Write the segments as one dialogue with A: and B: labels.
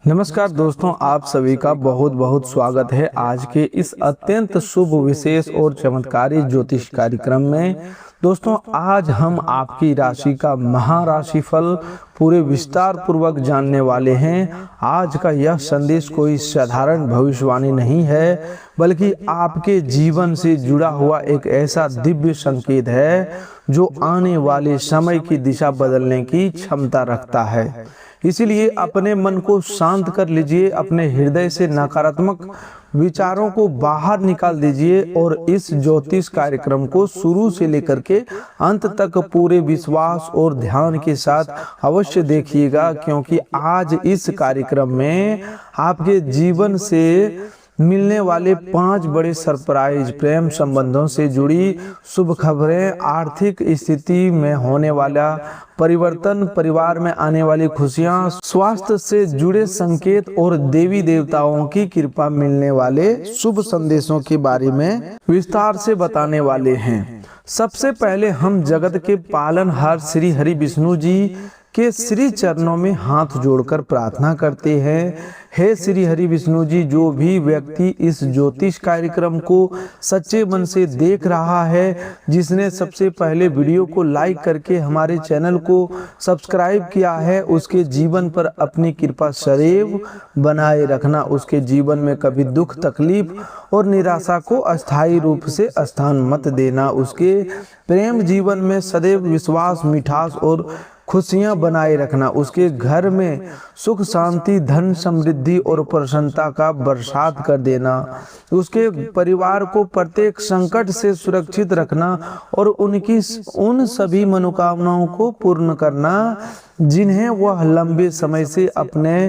A: नमस्कार दोस्तों, आप सभी का बहुत बहुत स्वागत है आज के इस अत्यंत शुभ विशेष और चमत्कारी ज्योतिष कार्यक्रम में। दोस्तों, आज हम आपकी राशि का महाराशिफल पूरे विस्तार पूर्वक जानने वाले हैं। आज का यह संदेश कोई साधारण भविष्यवाणी नहीं है, बल्कि आपके जीवन से जुड़ा हुआ एक ऐसा दिव्य संकेत है जो आने वाले समय की दिशा बदलने की क्षमता रखता है। इसीलिए अपने मन को शांत कर लीजिए, अपने हृदय से नकारात्मक विचारों को बाहर निकाल दीजिए और इस ज्योतिष कार्यक्रम को शुरू से लेकर के अंत तक पूरे विश्वास और ध्यान के साथ अवश्य देखिएगा, क्योंकि आज इस कार्यक्रम में आपके जीवन से मिलने वाले 5 बड़े सरप्राइज, प्रेम संबंधों से जुड़ी शुभ खबरें, आर्थिक स्थिति में होने वाला परिवर्तन, परिवार में आने वाली खुशियां, स्वास्थ्य से जुड़े संकेत और देवी देवताओं की कृपा मिलने वाले शुभ संदेशों के बारे में विस्तार से बताने वाले हैं। सबसे पहले हम जगत के पालनहार श्री हरि विष्णु जी के श्री चरणों में हाथ जोड़कर प्रार्थना करते हैं। हे श्री हरि विष्णु जी, जो भी व्यक्ति इस ज्योतिष कार्यक्रम को सच्चे मन से देख रहा है, जिसने सबसे पहले वीडियो को लाइक करके हमारे चैनल को सब्सक्राइब किया है, उसके जीवन पर अपनी कृपा सदैव बनाए रखना। उसके जीवन में कभी दुख, तकलीफ और निराशा को अस्थायी रूप से स्थान मत देना। उसके प्रेम जीवन में सदैव विश्वास, मिठास और खुशियां बनाए रखना। उसके घर में सुख, शांति, धन, समृद्धि और प्रसन्नता का बरसात कर देना। उसके परिवार को प्रत्येक संकट से सुरक्षित रखना और उनकी उन सभी मनोकामनाओं को पूर्ण करना जिन्हें वह लंबे समय से अपने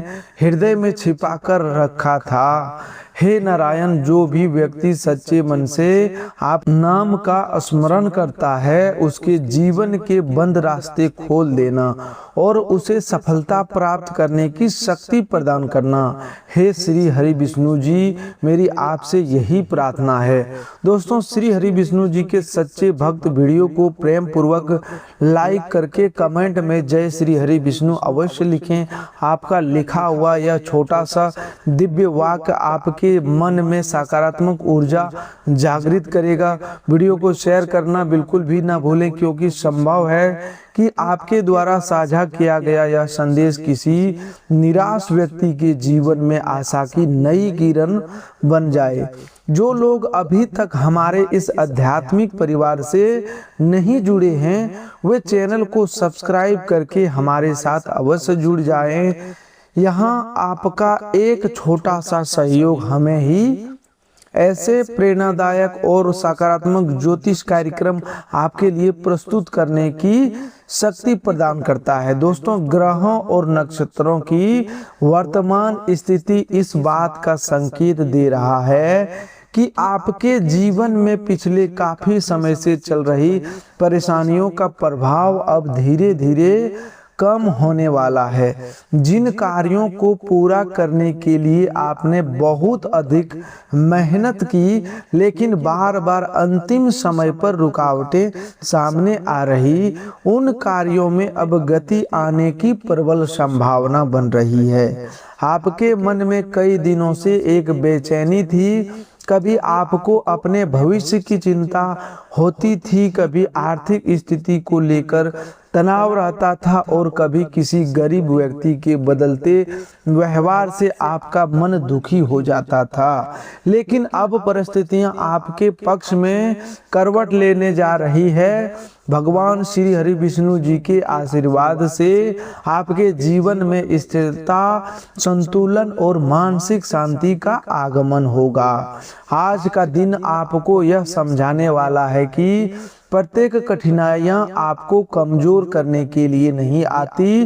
A: हृदय में छिपा कर रखा था। हे नारायण, जो भी व्यक्ति सच्चे मन से आप नाम का स्मरण करता है, उसके जीवन के बंद रास्ते खोल देना और उसे सफलता प्राप्त करने की शक्ति प्रदान करना। हे श्री हरि विष्णु जी, मेरी आपसे यही प्रार्थना है। दोस्तों, श्री हरि विष्णु जी के सच्चे भक्त वीडियो को प्रेम पूर्वक लाइक करके कमेंट में जय श्री हरि विष्णु अवश्य लिखें। आपका लिखा हुआ यह छोटा सा दिव्य वाक्य आपके मन में सकारात्मक ऊर्जा जागृत करेगा। वीडियो को शेयर करना बिल्कुल भी ना भूलें, क्योंकि संभव है कि आपके द्वारा साझा किया गया यह संदेश किसी निराश व्यक्ति के जीवन में आशा की नई किरण बन जाए। जो लोग अभी तक हमारे इस आध्यात्मिक परिवार से नहीं जुड़े हैं, वे चैनल को सब्सक्राइब करके हमारे साथ अवश्य जुड़ जाएं। यहाँ आपका एक छोटा सा सहयोग हमें ही ऐसे प्रेरणादायक और सकारात्मक ज्योतिष कार्यक्रम आपके लिए प्रस्तुत करने की शक्ति प्रदान करता है। दोस्तों, ग्रहों और नक्षत्रों की वर्तमान स्थिति इस बात का संकेत दे रहा है कि आपके जीवन में पिछले काफी समय से चल रही परेशानियों का प्रभाव अब धीरे धीरे कम होने वाला है। जिन कार्यों को पूरा करने के लिए आपने बहुत अधिक मेहनत की, लेकिन बार बार अंतिम समय पर रुकावटें सामने आ रही, उन कार्यों में अब गति आने की प्रबल संभावना बन रही है। आपके मन में कई दिनों से एक बेचैनी थी। कभी आपको अपने भविष्य की चिंता होती थी, कभी आर्थिक स्थिति को लेकर तनाव रहता था और कभी किसी गरीब व्यक्ति के बदलते व्यवहार से आपका मन दुखी हो जाता था। लेकिन अब परिस्थितियां आपके पक्ष में करवट लेने जा रही है। भगवान श्री हरि विष्णु जी के आशीर्वाद से आपके जीवन में स्थिरता, संतुलन और मानसिक शांति का आगमन होगा। आज का दिन आपको यह समझाने वाला है कि प्रत्येक कठिनाइयां आपको कमजोर करने के लिए नहीं आती।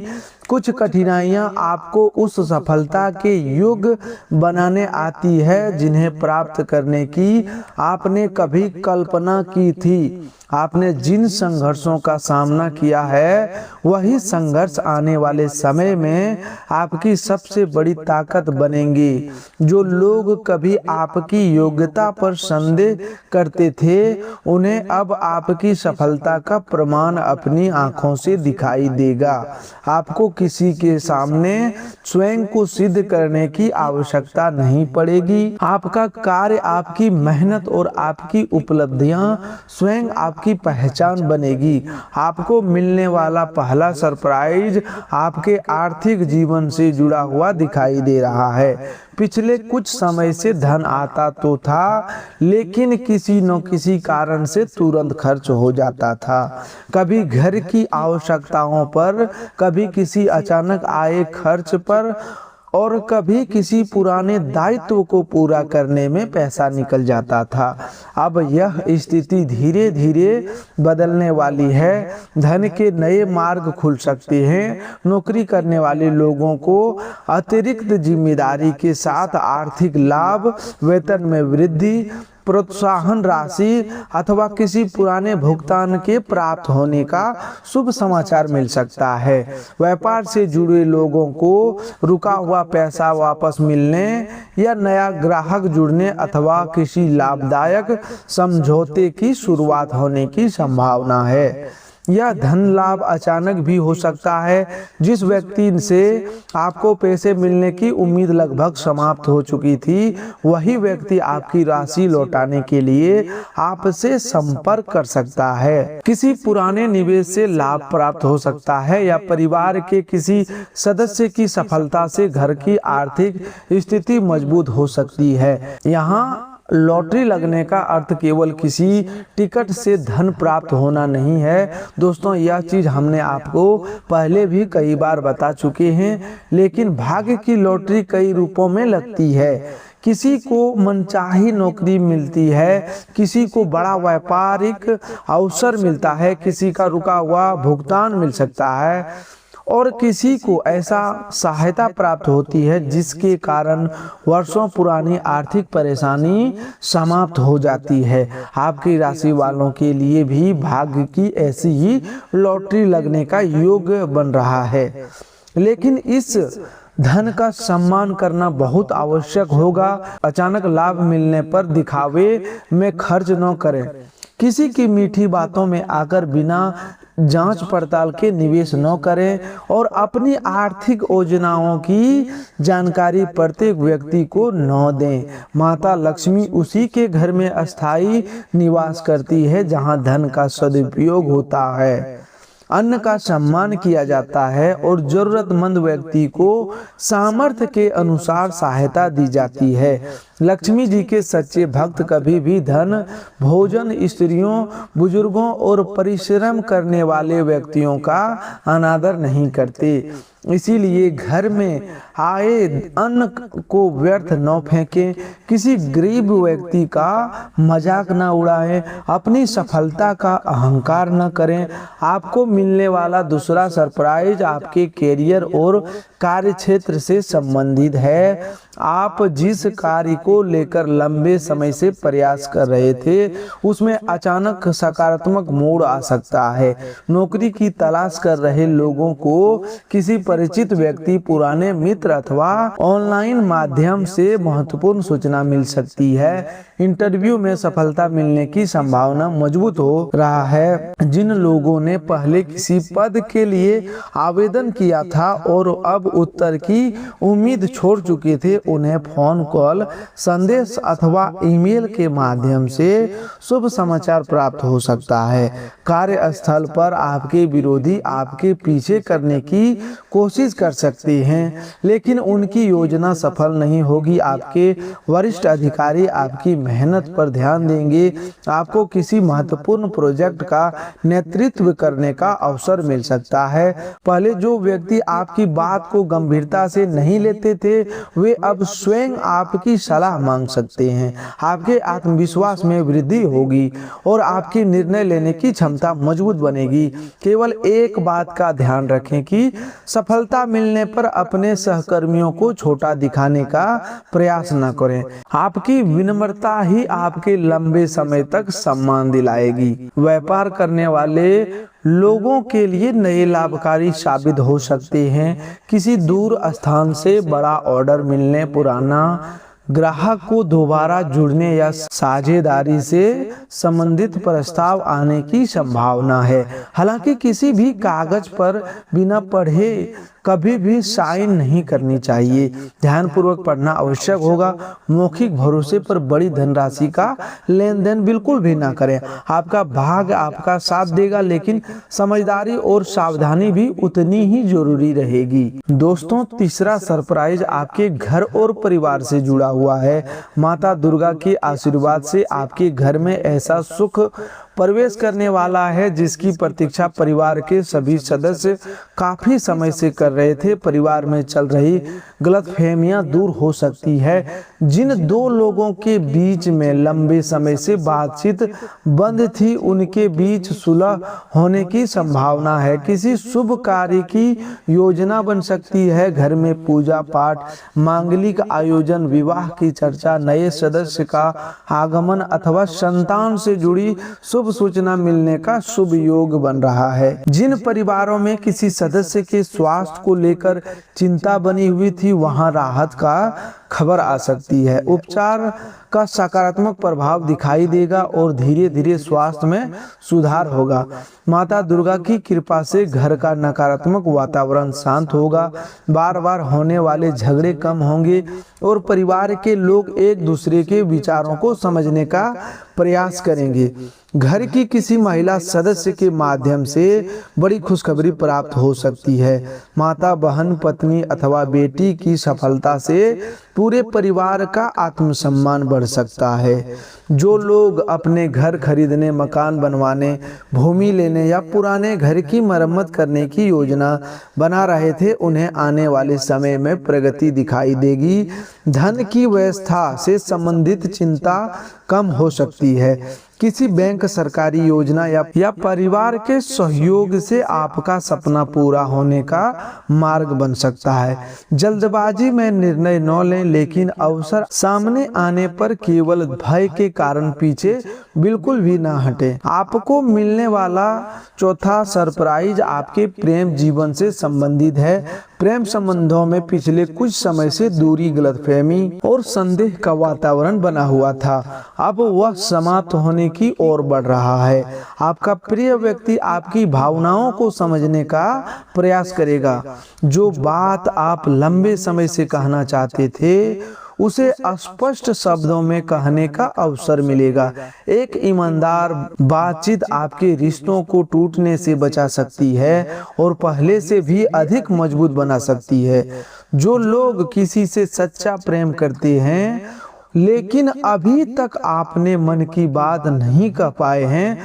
A: कुछ कठिनाइयां आपको उस सफलता के योग्य बनाने आती है जिन्हें प्राप्त करने की आपने कभी कल्पना की थी। आपने जिन संघर्षों का सामना किया है, वही संघर्ष आने वाले समय में आपकी सबसे बड़ी ताकत बनेंगे। जो लोग कभी आपकी योग्यता पर संदेह करते थे, उन्हें अब आपकी सफलता का प्रमाण अपनी आंखों से दिखाई देगा। आपको किसी के सामने स्वयं को सिद्ध करने की आवश्यकता नहीं पड़ेगी। आपका कार्य, आपकी मेहनत और आपकी उपलब्धियां स्वयं आपकी पहचान बनेगी। आपको मिलने वाला पहला सरप्राइज आपके आर्थिक जीवन से जुड़ा हुआ दिखाई दे रहा है। पिछले कुछ समय से धन आता तो था, लेकिन किसी न किसी कारण से तुरंत खर्च हो जाता था। कभी घर की आवश्यकताओं पर, कभी किसी अचानक आए खर्च पर और कभी किसी पुराने दायित्व को पूरा करने में पैसा निकल जाता था। अब यह स्थिति धीरे धीरे बदलने वाली है। धन के नए मार्ग खुल सकते हैं। नौकरी करने वाले लोगों को अतिरिक्त जिम्मेदारी के साथ आर्थिक लाभ, वेतन में वृद्धि, प्रोत्साहन राशि अथवा किसी पुराने भुगतान के प्राप्त होने का शुभ समाचार मिल सकता है। व्यापार से जुड़े लोगों को रुका हुआ पैसा वापस मिलने या नया ग्राहक जुड़ने अथवा किसी लाभदायक समझौते की शुरुआत होने की संभावना है। यह धन लाभ अचानक भी हो सकता है। जिस व्यक्ति से आपको पैसे मिलने की उम्मीद लगभग समाप्त हो चुकी थी, वही व्यक्ति आपकी राशि लौटाने के लिए आपसे संपर्क कर सकता है। किसी पुराने निवेश से लाभ प्राप्त हो सकता है या परिवार के किसी सदस्य की सफलता से घर की आर्थिक स्थिति मजबूत हो सकती है। यहाँ लॉटरी लगने का अर्थ केवल किसी टिकट से धन प्राप्त होना नहीं है। दोस्तों, यह चीज हमने आपको पहले भी कई बार बता चुके हैं, लेकिन भाग्य की लॉटरी कई रूपों में लगती है। किसी को मनचाही नौकरी मिलती है, किसी को बड़ा व्यापारिक अवसर मिलता है, किसी का रुका हुआ भुगतान मिल सकता है और किसी को ऐसा सहायता प्राप्त होती है जिसके कारण वर्षों पुरानी आर्थिक परेशानी समाप्त हो जाती है। आपकी राशि वालों के लिए भी भाग्य की ऐसी ही लॉटरी लगने का योग बन रहा है, लेकिन इस धन का सम्मान करना बहुत आवश्यक होगा। अचानक लाभ मिलने पर दिखावे में खर्च न करें। किसी की मीठी बातों में आकर बिना जांच पड़ताल के निवेश न करें और अपनी आर्थिक योजनाओं की जानकारी प्रत्येक व्यक्ति को न दें। माता लक्ष्मी उसी के घर में अस्थायी निवास करती है जहां धन का सदुपयोग होता है, अन्न का सम्मान किया जाता है और जरूरतमंद व्यक्ति को सामर्थ्य के अनुसार सहायता दी जाती है। लक्ष्मी जी के सच्चे भक्त कभी भी धन, भोजन, स्त्रियों, बुजुर्गों और परिश्रम करने वाले व्यक्तियों का अनादर नहीं करते। इसीलिए घर में आए अन्न को व्यर्थ न फेंकें, किसी गरीब व्यक्ति का मजाक न उड़ाएं, अपनी सफलता का अहंकार न करें। आपको मिलने वाला दूसरा सरप्राइज आपके कैरियर और कार्य क्षेत्र से संबंधित है। आप जिस कार्य को लेकर लंबे समय से प्रयास कर रहे थे, उसमें अचानक सकारात्मक मोड़ आ सकता है। नौकरी की तलाश कर रहे लोगों को किसी परिचित व्यक्ति, पुराने मित्र अथवा ऑनलाइन माध्यम से महत्वपूर्ण सूचना मिल सकती है। इंटरव्यू में सफलता मिलने की संभावना मजबूत हो रहा है। जिन लोगों ने पहले किसी पद के लिए आवेदन किया था और अब उत्तर की उम्मीद छोड़ चुके थे, उन्हें फोन कॉल, संदेश अथवा ईमेल के माध्यम से शुभ समाचार प्राप्त हो सकता है। कार्यस्थल पर आपके विरोधी आपके पीछे करने की कोशिश कर सकते हैं, लेकिन उनकी योजना सफल नहीं होगी। आपके वरिष्ठ अधिकारी आपकी मेहनत पर ध्यान देंगे। आपको किसी महत्वपूर्ण प्रोजेक्ट का नेतृत्व करने का अवसर मिल सकता है। पहले जो व्यक्ति आपकी बात को गंभीरता से नहीं लेते थे, वे अब स्वयं आपकी सलाह मांग सकते हैं। आपके आत्मविश्वास में वृद्धि होगी और आपकी निर्णय लेने की क्षमता मजबूत बनेगी। केवल एक बात का ध्यान रखें कि सफलता मिलने पर अपने सहकर्मियों को छोटा दिखाने का प्रयास न करें। आपकी विनम्रता ही आपके लंबे समय तक सम्मान दिलाएगी। व्यापार करने वाले लोगों के लिए नए लाभकारी साबित हो सकते हैं। किसी दूर स्थान से बड़ा ऑर्डर मिलने, पुराना ग्राहक को दोबारा जुड़ने या साझेदारी से संबंधित प्रस्ताव आने की संभावना है। हालांकि किसी भी कागज पर बिना पढ़े कभी भी साइन नहीं करनी चाहिए। ध्यानपूर्वक पढ़ना आवश्यक होगा। मौखिक भरोसे पर बड़ी धनराशि का लेन देन बिल्कुल भी ना करें। आपका भाग्य आपका साथ देगा, लेकिन समझदारी और सावधानी भी उतनी ही जरूरी रहेगी। दोस्तों, तीसरा सरप्राइज आपके घर और परिवार से जुड़ा हुआ है। माता दुर्गा के आशीर्वाद से आपके घर में ऐसा सुख प्रवेश करने वाला है जिसकी प्रतीक्षा परिवार के सभी सदस्य काफी समय से कर रहे थे। परिवार में चल रही गलतफहमियां दूर हो सकती है। जिन दो लोगों के बीच में लंबे समय से बातचीत बंद थी, उनके बीच सुलह होने की संभावना है। किसी शुभ कार्य की योजना बन सकती है। घर में पूजा पाठ, मांगलिक आयोजन, विवाह की चर्चा, नए सदस्य का आगमन अथवा संतान से जुड़ी शुभ सूचना मिलने का शुभ योग बन रहा है। जिन परिवारों में किसी सदस्य के स्वास्थ्य को लेकर चिंता बनी हुई थी, वहां राहत का खबर आ सकती है। उपचार का सकारात्मक प्रभाव दिखाई देगा और धीरे धीरे स्वास्थ्य में सुधार होगा। माता दुर्गा की कृपा से घर का नकारात्मक वातावरण शांत होगा। बार बार होने वाले झगड़े कम होंगे और परिवार के लोग एक दूसरे के विचारों को समझने का प्रयास करेंगे। घर की किसी महिला सदस्य के माध्यम से बड़ी खुशखबरी प्राप्त हो सकती है। माता, बहन, पत्नी अथवा बेटी की सफलता से पूरे परिवार का आत्मसम्मान बढ़ सकता है। जो लोग अपने घर खरीदने, मकान बनवाने, भूमि लेने या पुराने घर की मरम्मत करने की योजना बना रहे थे, उन्हें आने वाले समय में प्रगति दिखाई देगी। धन की व्यवस्था से संबंधित चिंता कम हो सकती है। किसी बैंक, सरकारी योजना या परिवार के सहयोग से आपका सपना पूरा होने का मार्ग बन सकता है। जल्दबाजी में निर्णय न लें, लेकिन अवसर सामने आने पर केवल भय के कारण पीछे बिल्कुल भी ना हटें। आपको मिलने वाला चौथा सरप्राइज आपके प्रेम जीवन से संबंधित है। प्रेम संबंधों में पिछले कुछ समय से दूरी, गलतफहमी और संदेह का वातावरण बना हुआ था। अब वह समाप्त होने की ओर बढ़ रहा है। आपका प्रिय व्यक्ति आपकी भावनाओं को समझने का प्रयास करेगा। जो बात आप लंबे समय से कहना चाहते थे, उसे स्पष्ट शब्दों में कहने का अवसर मिलेगा। एक ईमानदार बातचीत आपके रिश्तों को टूटने से बचा सकती है और पहले से भी अधिक मजबूत बना सकती है। जो लोग किसी से सच्चा प्रेम करते हैं लेकिन अभी तक आपने मन की बात नहीं कह पाए हैं,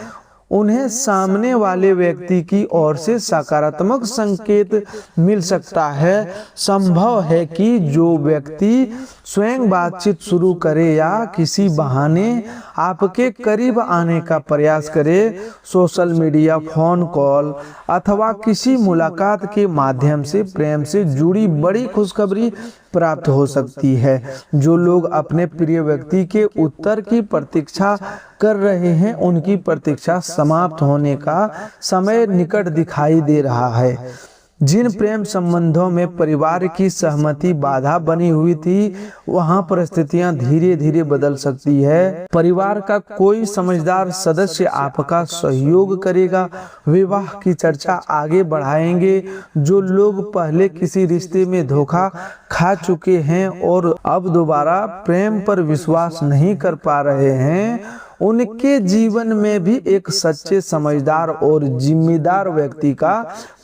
A: उन्हें सामने वाले व्यक्ति की ओर से सकारात्मक संकेत मिल सकता है। संभव है कि जो व्यक्ति स्वयं बातचीत शुरू करे या किसी बहाने आपके करीब आने का प्रयास करे। सोशल मीडिया, फोन कॉल अथवा किसी मुलाकात के माध्यम से प्रेम से जुड़ी बड़ी खुशखबरी प्राप्त हो सकती है। जो लोग अपने प्रिय व्यक्ति के उत्तर की प्रतीक्षा कर रहे हैं, उनकी प्रतीक्षा समाप्त होने का समय निकट दिखाई दे रहा है। जिन प्रेम संबंधों में परिवार की सहमति बाधा बनी हुई थी, वहां परिस्थितियां धीरे धीरे बदल सकती है। परिवार का कोई समझदार सदस्य आपका सहयोग करेगा। विवाह की चर्चा आगे बढ़ाएंगे। जो लोग पहले किसी रिश्ते में धोखा खा चुके हैं और अब दोबारा प्रेम पर विश्वास नहीं कर पा रहे हैं, उनके जीवन में भी एक सच्चे, समझदार और जिम्मेदार व्यक्ति का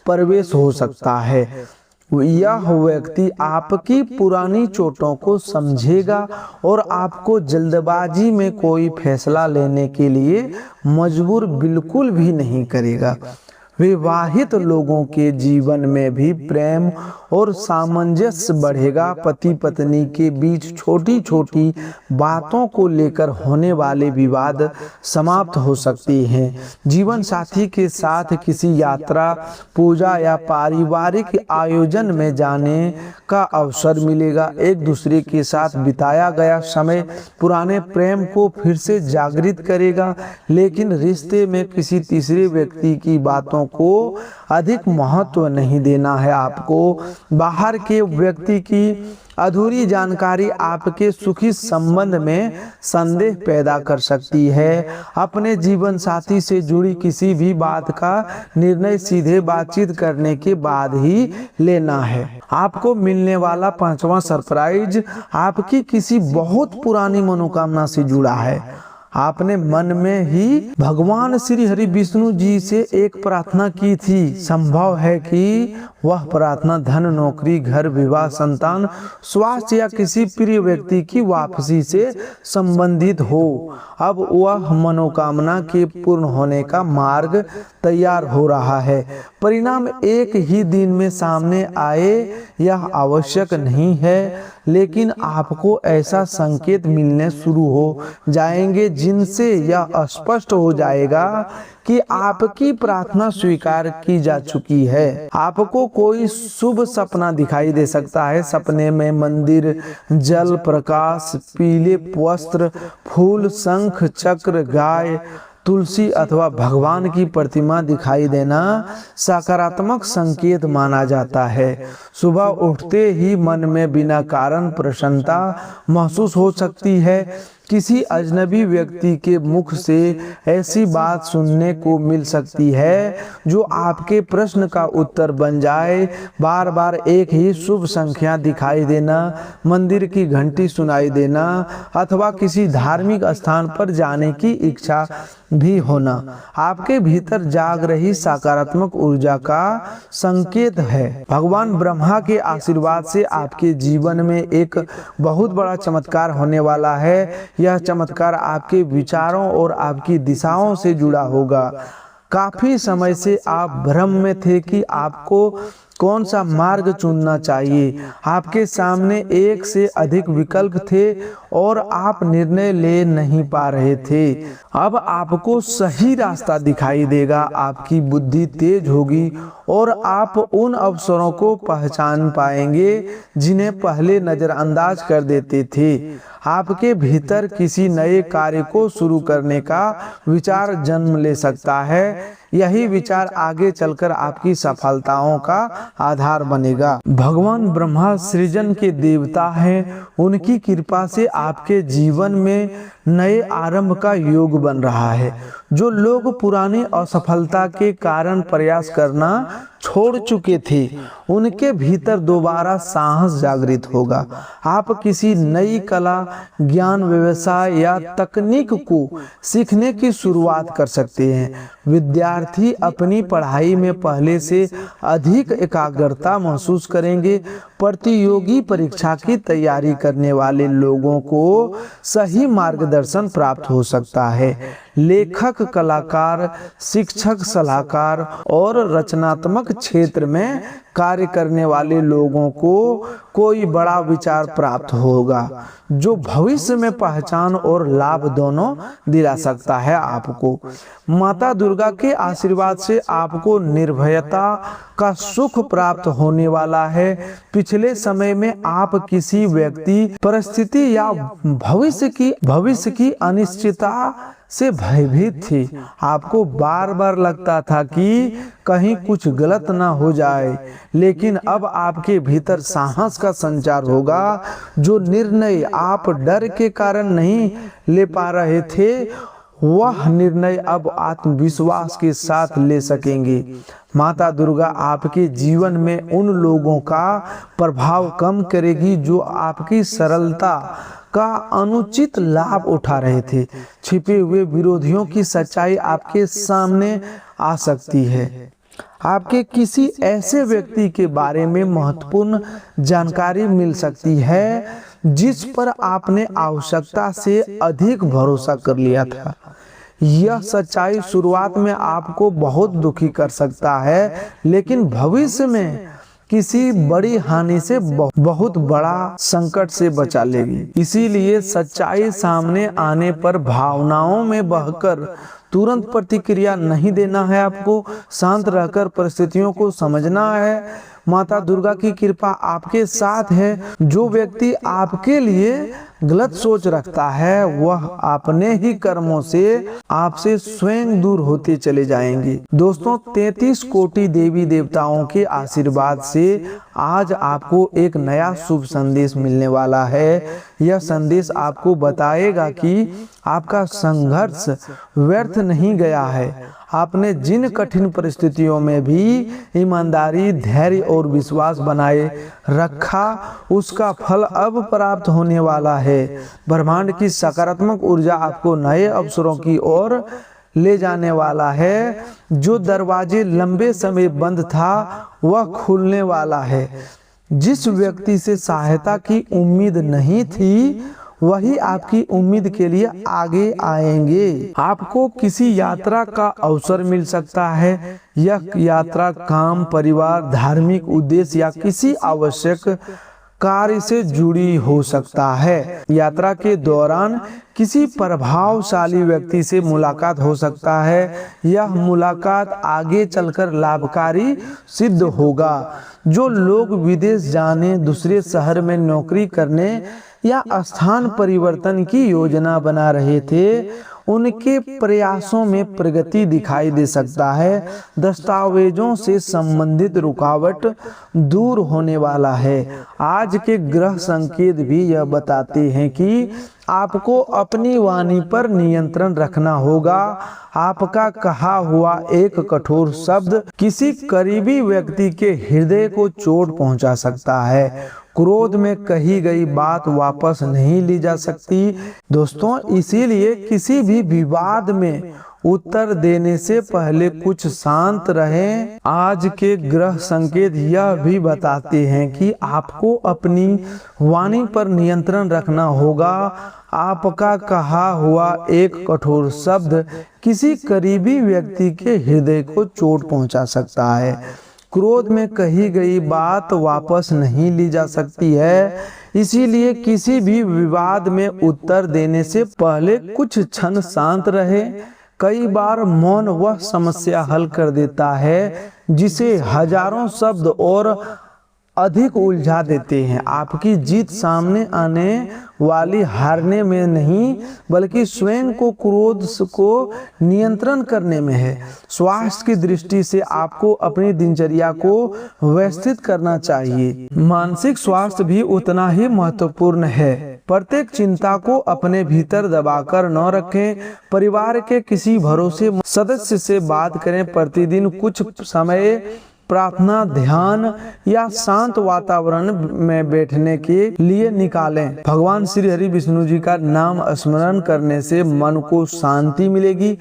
A: प्रवेश हो सकता है। यह व्यक्ति आपकी पुरानी चोटों को समझेगा और आपको जल्दबाजी में कोई फैसला लेने के लिए मजबूर बिल्कुल भी नहीं करेगा। विवाहित लोगों के जीवन में भी प्रेम और सामंजस्य बढ़ेगा। पति पत्नी के बीच छोटी छोटी बातों को लेकर होने वाले विवाद समाप्त हो सकते हैं। जीवन साथी के साथ किसी यात्रा, पूजा या पारिवारिक आयोजन में जाने का अवसर मिलेगा। एक दूसरे के साथ बिताया गया समय पुराने प्रेम को फिर से जागृत करेगा, लेकिन रिश्ते में किसी तीसरे व्यक्ति की बातों को अधिक महत्व नहीं देना है। आपको बाहर के व्यक्ति की अधूरी जानकारी आपके सुखी संबंध में संदेह पैदा कर सकती है। अपने जीवन साथी से जुड़ी किसी भी बात का निर्णय सीधे बातचीत करने के बाद ही लेना है। आपको मिलने वाला 5वां सरप्राइज आपकी किसी बहुत पुरानी मनोकामना से जुड़ा है। आपने मन में ही भगवान श्री हरि विष्णु जी से एक प्रार्थना की थी। संभव है कि वह प्रार्थना धन, नौकरी, घर, विवाह, संतान, स्वास्थ्य या किसी प्रिय व्यक्ति की वापसी से संबंधित हो। अब वह मनोकामना के पूर्ण होने का मार्ग तैयार हो रहा है। परिणाम एक ही दिन में सामने आए यह आवश्यक नहीं है, लेकिन आपको ऐसा संकेत मिलने शुरू हो जाएंगे जिनसे यह स्पष्ट हो जाएगा कि आपकी प्रार्थना स्वीकार की जा चुकी है। आपको कोई शुभ सपना दिखाई दे सकता है। सपने में मंदिर, जल, प्रकाश, पीले वस्त्र, फूल, शंख, चक्र, गाय, तुलसी अथवा भगवान की प्रतिमा दिखाई देना सकारात्मक संकेत माना जाता है। सुबह उठते ही मन में बिना कारण प्रसन्नता महसूस हो सकती है। किसी अजनबी व्यक्ति के मुख से ऐसी बात सुनने को मिल सकती है जो आपके प्रश्न का उत्तर बन जाए। बार बार एक ही शुभ संख्या दिखाई देना, मंदिर की घंटी सुनाई देना अथवा किसी धार्मिक स्थान पर जाने की इच्छा भी होना आपके भीतर जाग रही सकारात्मक ऊर्जा का संकेत है। भगवान ब्रह्मा के आशीर्वाद से आपके जीवन में एक बहुत बड़ा चमत्कार होने वाला है। यह चमत्कार आपके विचारों और आपकी दिशाओं से जुड़ा होगा। काफी समय से आप भ्रम में थे कि आपको कौन सा मार्ग चुनना चाहिए। आपके सामने एक से अधिक विकल्प थे और आप निर्णय ले नहीं पा रहे थे। अब आपको सही रास्ता दिखाई देगा। आपकी बुद्धि तेज होगी और आप उन अवसरों को पहचान पाएंगे जिन्हें पहले नजरअंदाज कर देते थे। आपके भीतर किसी नए कार्य को शुरू करने का विचार जन्म ले सकता है। यही विचार आगे चलकर आपकी सफलताओं का आधार बनेगा। भगवान ब्रह्मा सृजन के देवता हैं। उनकी कृपा से आपके जीवन में नए आरंभ का योग बन रहा है। जो लोग पुरानी असफलता के कारण प्रयास करना छोड़ चुके थे, उनके भीतर दोबारा साहस जागृत होगा। आप किसी नई कला, ज्ञान, व्यवसाय या तकनीक को सीखने की शुरुआत कर सकते हैं। विद्यार्थी अपनी पढ़ाई में पहले से अधिक एकाग्रता महसूस करेंगे। प्रतियोगी परीक्षा की तैयारी करने वाले लोगों को सही मार्गदर्शन प्राप्त हो सकता है। लेखक, कलाकार, शिक्षक, सलाहकार और रचनात्मक क्षेत्र में कार्य करने वाले लोगों को कोई बड़ा विचार प्राप्त होगा जो भविष्य में पहचान और लाभ दोनों दिला सकता है। आपको माता दुर्गा के आशीर्वाद से आपको निर्भयता का सुख प्राप्त होने वाला है। पिछले समय में आप किसी व्यक्ति, परिस्थिति या भविष्य की अनिश्चितता से भयभीत थी। आपको बार बार लगता था कि कहीं कुछ गलत ना हो जाए, लेकिन अब आपके भीतर साहस का संचार होगा। जो निर्णय आप डर के कारण नहीं ले पा रहे थे, वह निर्णय अब आत्मविश्वास के साथ ले सकेंगे। माता दुर्गा आपके जीवन में उन लोगों का प्रभाव कम करेगी जो आपकी सरलता का अनुचित लाभ उठा रहे थे। छिपे हुए विरोधियों की सच्चाई आपके सामने आ सकती है। आपके किसी ऐसे व्यक्ति के बारे में महत्वपूर्ण जानकारी मिल सकती है जिस पर आपने आवश्यकता से अधिक भरोसा कर लिया था। यह सच्चाई शुरुआत में आपको बहुत दुखी कर सकता है, लेकिन भविष्य में किसी बड़ी हानि से बहुत बड़ा संकट से बचा लेगी। इसीलिए सच्चाई सामने आने पर भावनाओं में बहकर तुरंत प्रतिक्रिया नहीं देना है। आपको शांत रहकर परिस्थितियों को समझना है। माता दुर्गा की कृपा आपके साथ है। जो व्यक्ति आपके लिए गलत सोच रखता है वह अपने ही कर्मों से आपसे स्वयं दूर होते चले जाएंगे। दोस्तों 33 कोटि देवी देवताओं के आशीर्वाद से आज आपको एक नया शुभ संदेश मिलने वाला है। यह संदेश आपको बताएगा कि आपका संघर्ष व्यर्थ नहीं गया है। आपने जिन कठिन परिस्थितियों में भी ईमानदारी, धैर्य और विश्वास बनाए रखा, उसका फल अब प्राप्त होने वाला है। ब्रह्मांड की सकारात्मक ऊर्जा आपको नए अवसरों की ओर ले जाने वाला है। जो दरवाजे लंबे समय बंद था वह खुलने वाला है। जिस व्यक्ति से सहायता की उम्मीद नहीं थी वही आपकी उम्मीद के लिए आगे आएंगे। आपको किसी यात्रा का अवसर मिल सकता है। यह यात्रा काम, परिवार, धार्मिक उद्देश्य या किसी आवश्यक कार्य से जुड़ी हो सकता है। यात्रा के दौरान किसी प्रभावशाली व्यक्ति से मुलाकात हो सकता है। यह मुलाकात आगे चलकर लाभकारी सिद्ध होगा। जो लोग विदेश जाने, दूसरे शहर में नौकरी करने या स्थान परिवर्तन की योजना बना रहे थे, उनके प्रयासों में प्रगति दिखाई दे सकता है। दस्तावेजों से संबंधित रुकावट दूर होने वाला है। आज के ग्रह संकेत भी यह बताते हैं कि आपको अपनी वाणी पर नियंत्रण रखना होगा। आपका कहा हुआ एक कठोर शब्द किसी करीबी व्यक्ति के हृदय को चोट पहुंचा सकता है। क्रोध में कही गई बात वापस नहीं ली जा सकती। दोस्तों इसीलिए किसी भी विवाद में उत्तर देने से पहले कुछ शांत रहें। आज के ग्रह संकेत यह भी बताते हैं कि आपको अपनी वाणी पर नियंत्रण रखना होगा। आपका कहा हुआ एक कठोर शब्द किसी करीबी व्यक्ति के हृदय को चोट पहुंचा सकता है। क्रोध में कही गई बात वापस नहीं ली जा सकती है। इसीलिए किसी भी विवाद में उत्तर देने से पहले कुछ क्षण शांत रहे। कई बार मौन वह समस्या हल कर देता है जिसे हजारों शब्द और अधिक उलझा देते हैं। आपकी जीत सामने आने वाली हारने में नहीं बल्कि स्वयं को क्रोध को नियंत्रण करने में है। स्वास्थ्य की दृष्टि से आपको अपनी दिनचर्या को व्यवस्थित करना चाहिए। मानसिक स्वास्थ्य भी उतना ही महत्वपूर्ण है। प्रत्येक चिंता को अपने भीतर दबाकर न रखें। परिवार के किसी भरोसे सदस्य से बात करें। प्रतिदिन कुछ समय प्रार्थना, ध्यान या शांत वातावरण में बैठने के लिए निकालें। भगवान श्री हरि विष्णु जी का नाम स्मरण करने से मन को शांति मिलेगी।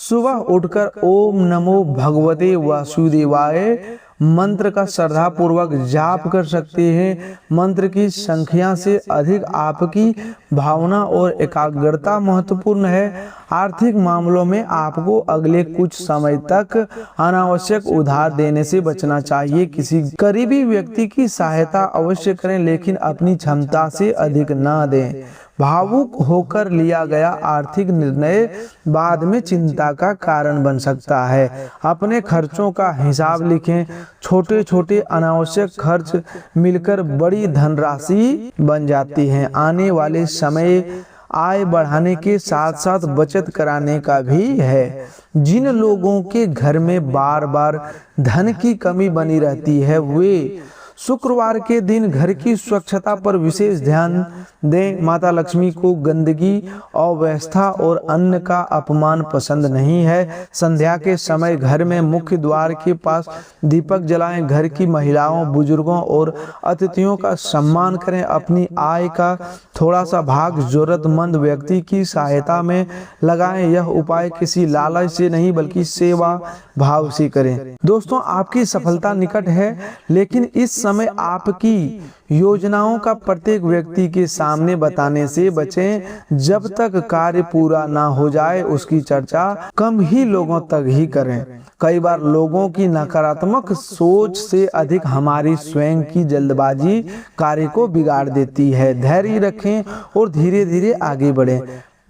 A: सुबह उठकर ओम नमो भगवते वासुदेवाय मंत्र का श्रद्धा पूर्वक जाप कर सकते हैं। मंत्र की संख्या से अधिक आपकी भावना और एकाग्रता महत्वपूर्ण है। आर्थिक मामलों में आपको अगले कुछ समय तक अनावश्यक उधार देने से बचना चाहिए। किसी करीबी व्यक्ति की सहायता अवश्य करें लेकिन अपनी क्षमता से अधिक ना दें। भावुक होकर लिया गया आर्थिक निर्णय बाद में चिंता का कारण बन सकता है। अपने खर्चों का हिसाब लिखें। छोटे छोटे अनावश्यक खर्च मिलकर बड़ी धनराशि बन जाती हैं। आने वाले समय आय बढ़ाने के साथ साथ बचत कराने का भी है। जिन लोगों के घर में बार बार धन की कमी बनी रहती है वे शुक्रवार के दिन घर की स्वच्छता पर विशेष ध्यान दें। माता लक्ष्मी को गंदगी, अव्यवस्था और अन्न का अपमान पसंद नहीं है। संध्या के समय घर में मुख्य द्वार के पास दीपक जलाएं। घर की महिलाओं, बुजुर्गों और अतिथियों का सम्मान करें। अपनी आय का थोड़ा सा भाग जरूरतमंद व्यक्ति की सहायता में लगाएं। यह उपाय किसी लालच से नहीं बल्कि सेवा भाव से करें। दोस्तों आपकी सफलता निकट है लेकिन इस समय आपकी योजनाओं का प्रत्येक व्यक्ति के सामने बताने से बचें। जब तक कार्य पूरा ना हो जाए उसकी चर्चा कम ही लोगों तक ही करें। कई बार लोगों की नकारात्मक सोच से अधिक हमारी स्वयं की जल्दबाजी कार्य को बिगाड़ देती है। धैर्य रखें और धीरे धीरे आगे बढ़ें।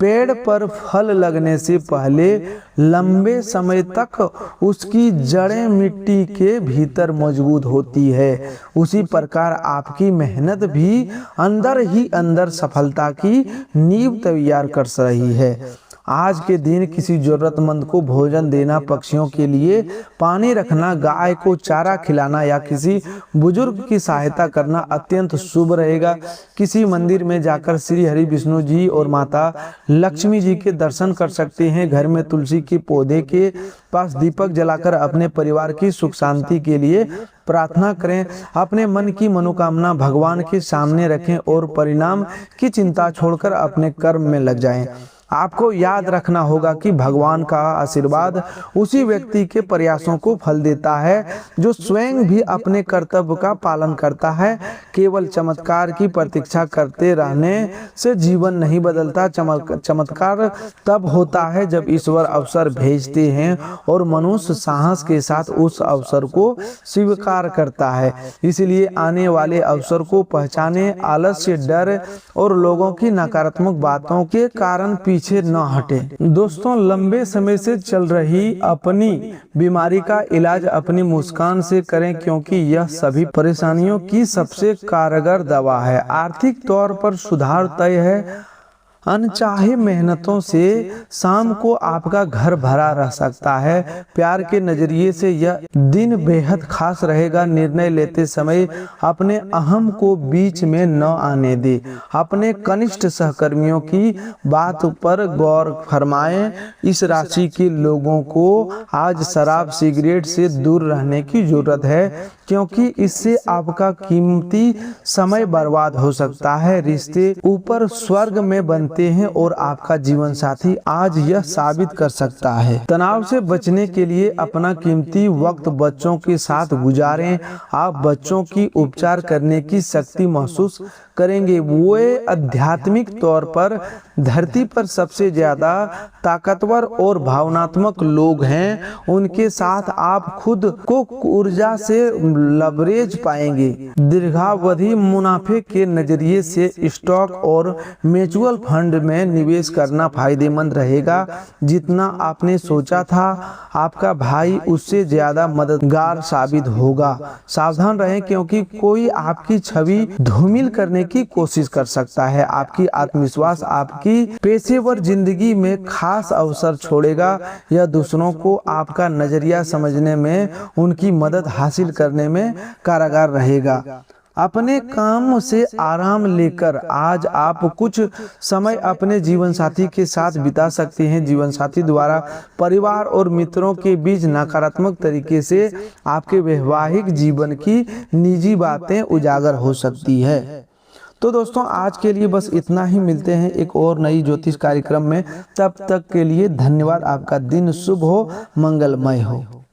A: पेड़ पर फल लगने से पहले लंबे समय तक उसकी जड़ें मिट्टी के भीतर मजबूत होती है, उसी प्रकार आपकी मेहनत भी अंदर ही अंदर सफलता की नींव तैयार कर रही है। आज के दिन किसी जरूरतमंद को भोजन देना, पक्षियों के लिए पानी रखना, गाय को चारा खिलाना या किसी बुजुर्ग की सहायता करना अत्यंत शुभ रहेगा। किसी मंदिर में जाकर श्री हरि विष्णु जी और माता लक्ष्मी जी के दर्शन कर सकते हैं। घर में तुलसी के पौधे के पास दीपक जलाकर अपने परिवार की सुख शांति के लिए प्रार्थना करें। अपने मन की मनोकामना भगवान के सामने रखें और परिणाम की चिंता छोड़कर अपने कर्म में लग जाएं। आपको याद रखना होगा कि भगवान का आशीर्वाद उसी व्यक्ति के प्रयासों को फल देता है जो स्वयं भी अपने कर्तव्य का पालन करता है। केवल चमत्कार की प्रतीक्षा करते रहने से जीवन नहीं बदलता। चमत्कार तब होता है जब ईश्वर अवसर भेजते हैं और मनुष्य साहस के साथ उस अवसर को स्वीकार करता है। इसलिए आने वाले अवसर को पहचाने, आलस्य, डर और लोगों की नकारात्मक बातों के कारण पीछे न हटे। दोस्तों, लंबे समय से चल रही अपनी बीमारी का इलाज अपनी मुस्कान से करें, क्योंकि यह सभी परेशानियों की सबसे कारगर दवा है। आर्थिक तौर पर सुधार तय है। अनचाहे मेहनतों से शाम को आपका घर भरा रह सकता है। प्यार के नजरिए से यह दिन बेहद खास रहेगा। निर्णय लेते समय अपने अहम को बीच में न आने दे। अपने कनिष्ठ सहकर्मियों की बात पर गौर फरमाएं। इस राशि के लोगों को आज शराब, सिगरेट से दूर रहने की जरूरत है, क्योंकि इससे आपका कीमती समय बर्बाद हो सकता है। रिश्ते ऊपर स्वर्ग में बनते हैं और आपका जीवन साथी आज यह साबित कर सकता है। तनाव से बचने के लिए अपना कीमती वक्त बच्चों के साथ गुजारें। आप बच्चों की उपचार करने की शक्ति महसूस करेंगे। वे आध्यात्मिक तौर पर धरती पर सबसे ज्यादा ताकतवर और भावनात्मक लोग हैं। उनके साथ आप खुद को ऊर्जा से लवरेज पाएंगे। दीर्घावधि मुनाफे के नजरिए से स्टॉक और म्यूचुअल फंड में निवेश करना फायदेमंद रहेगा। जितना आपने सोचा था, आपका भाई उससे ज्यादा मददगार साबित होगा। सावधान रहें, क्योंकि कोई आपकी छवि धूमिल करने की कोशिश कर सकता है। आपकी आत्मविश्वास आपकी पेशेवर जिंदगी में खास अवसर छोड़ेगा। यह दूसरों को आपका नजरिया समझने में, उनकी मदद हासिल करने में कारगर रहेगा। अपने काम से आराम लेकर आज आप कुछ समय अपने जीवन साथी के साथ बिता सकते हैं। जीवन साथी द्वारा परिवार और मित्रों के बीच नकारात्मक तरीके से आपके वैवाहिक जीवन की निजी बातें उजागर हो सकती है। तो दोस्तों, आज के लिए बस इतना ही। मिलते हैं एक और नई ज्योतिष कार्यक्रम में। तब तक के लिए धन्यवाद। आपका दिन शुभ हो, मंगलमय हो।